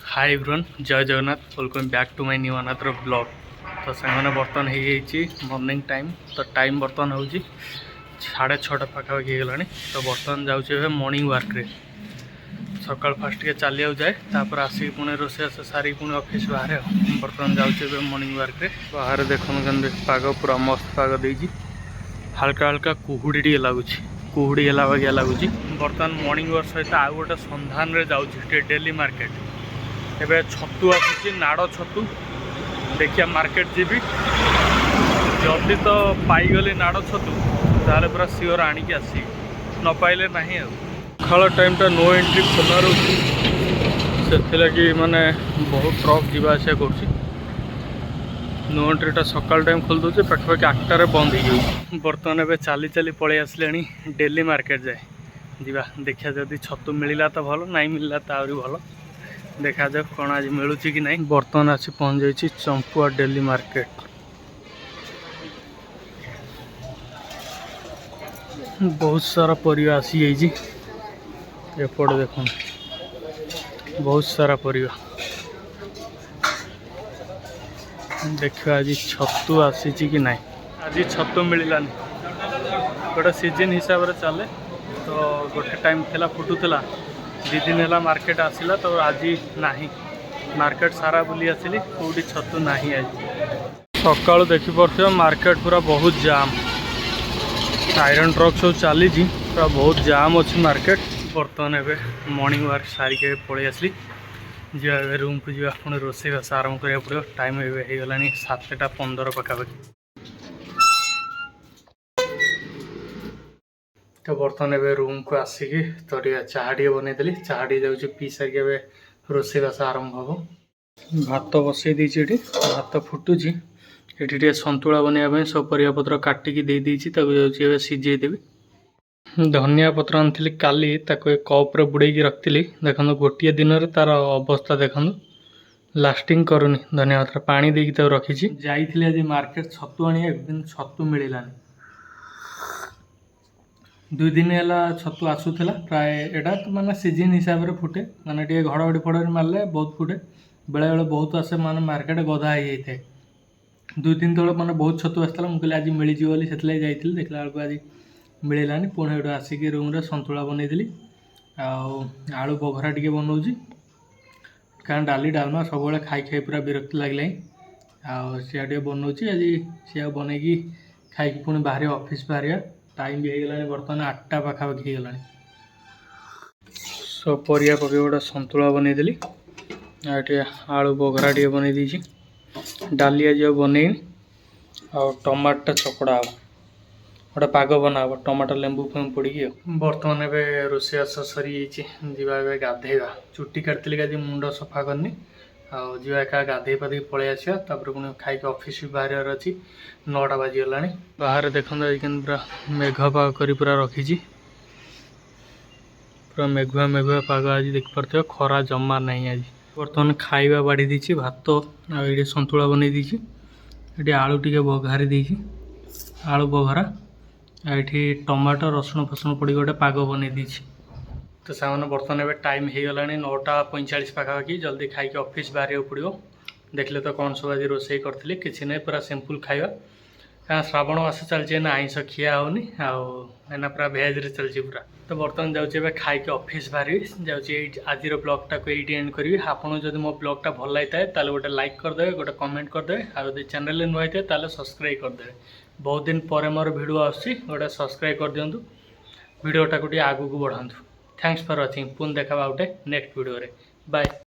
Hi everyone Jai Jagannath welcome back to my new another blog. तो से बर्तमान हो मॉर्निंग टाइम तो टाइम बर्तमान हो 6:30 पाखापाखि होगा। तो बर्तमान जाऊे मॉर्निंग वार्क रे सकाल फास्ट के चलिया जाए तापर आसिक पुणे रोषेस सारी पुणे ऑफिस बाहर बर्तमान जाऊे मॉर्निंग वार्क रे बाहर देखते पाग पूरा मस्त पाग देजी हल्का हल्का कुहुड़ी टे लगुच कुहुड़ी है बागिया लगुच। बर्तमान मॉर्निंग वार्क सहित आउ गोटे संधान रे जाऊँ डेली मार्केट एबे छतु आसी नाड़ छतु देखिया मार्केट जीवी जल्दी तो पाईगली नाड़ छतु ताले पूरा सियोर आणिकी आसी न पाइले नहीं सकाल टाइमटा नो एंट्री खोला रोचे से माने बहुत ट्रक जीवा आसा कर नो एंट्रीटा सकाल टाइम खोल दूचे पाखापाखि 8टार बंद हो। बर्तमान एबे चली चली पलि आसले डेली मार्केट जाए जीवा देखिया जदि छतु मिलला तो भल नहीं मिलला तो आहरी भल देखा जाओ कौन आज मिलूँ कि नहीं। बर्तमान आसी पहुँच जाइए चंपुआ डेली मार्केट। बहुत सारा परिवा आसी जाइए एपट देख बहुत सारा परिवा देखा आज छतु आसी कि नहीं। आज छतु मिललानी गोटे सीजन हिसाब से चले तो गोटे टाइम थिला फुटुला 2 दिन है मार्केट आसला तो आज नहीं मार्केट सारा बुली आसली कौटी छतु नहीं। आज सकाल देखिपे मार्केट पूरा बहुत जाम आयरन ट्रक सब चली पूरा बहुत जाम अच्छी मार्केट। बर्तमान एवं मॉर्निंग वार्क सारिके पलि आसली जा रूम को जा पुणी रोषे बास आरंभ करा पड़ो। टाइम हो गला 7:15 पाखापाखि। तो बर्तमान एवं रूम को आसिकी तो चाह टे बनईदेली चाह टे जाऊँगी पी सारिक रोषे बास आरंभ हम। भात बसई देती भात फुटुची ये सतुला बनवाई सब परिवापत्र काटिकी देदेजी जाऊँगी सीझेदेवी। धनिया पत्र आनी काली कप्रे बुड़े रखी देखो गोटे दिन में तार अवस्था देखो लास्टिंग करूनी धनिया पत्र पानी देकी रखी जाइए। आज मार्केट छतु आने एक दिन छतु मिललानी 2 दिन है छतु आसूला प्राय एटा माने सीजन हिसाब से फुटे माने टे घड़घड़ी फड़े मारे बहुत फुटे बेले बेले बहुत आसे माने मार्केट गधा हो जाए 2 दिन तले माने बहुत छतु आसाला मुझे आज मिलजी से जाइए देखला बेलू आज मिललानी पुणी एटू आसिक रूम सतुला बनईदेली आलू बघरा टे बनाऊँगी कारण डाली डालमा सब खाई खाई पूरा विरक्त लगे सी बनाऊँगी आज सी बनईकी खाई पुणी बाहर ऑफिस बाहर टाइम भी होगा बर्तमान 8टा पाखापाखि होगा। सब परिया पकड़ गोटे सतुला बनईदेली आटे आलू बघरा टे बनई देछि डाली आज बनईनी टमाटा चकड़ा हम गोटे पाग बना टमाटर लेंबू फेंबू पड़ी। बर्तमान एवं रोषेबास सरी जावा गाधेवा चुट्टी काटती आज मुंड सफा करनी आवा एका गाधे पाधे पलि आसा पुणी खाई ऑफिस भी बाहर अच्छी 9टा बाजीगला। बाहर देखते आज पूरा मेघ पाग कर पूरा रखी पूरा मेघुआ मेघुआ पाग आज देखिपे खरा जमा नहीं। आज बर्तमान खाଇବା बाढ़ी दी भात ये सतुला बनई दी ये आलू टे बघारी देछि आलू बघरा ये टमाटो रसुण फसुण पड़ी गोटे पाग बनई दी। तो सामने बर्तमान एवं टाइम हो गला 9:45 पाखापाखि जल्दी खाई ऑफिस बाहर पड़ो। देखले तो कौन सब आज रोषे करी कि नहीं पूरा सिंपल खाଇବା क्या श्रावण मास चलती ना आईष खिया होनी आना पूरा भेज रे चलती पूरा। तो बर्तमान जाऊँ खाई ऑफिस बाहर जाऊँ आज ब्लॉगटा को ये एंड करी। आपको जब मो ब्लॉगटा भल लगी था गोटे लाइक करदे गोटे कमेंट करदे आदि चैनल नुआ होता सब्सक्राइब करदे। बहुत दिन पर मोर वीडियो आसी गोटे सब्सक्राइब कर दिंतु वीडियोटा को आगू बढ़ातु। थैंक्स फॉर वाचिंग पुणी देखा गोटे नेक्स्ट वीडियो रे बाय।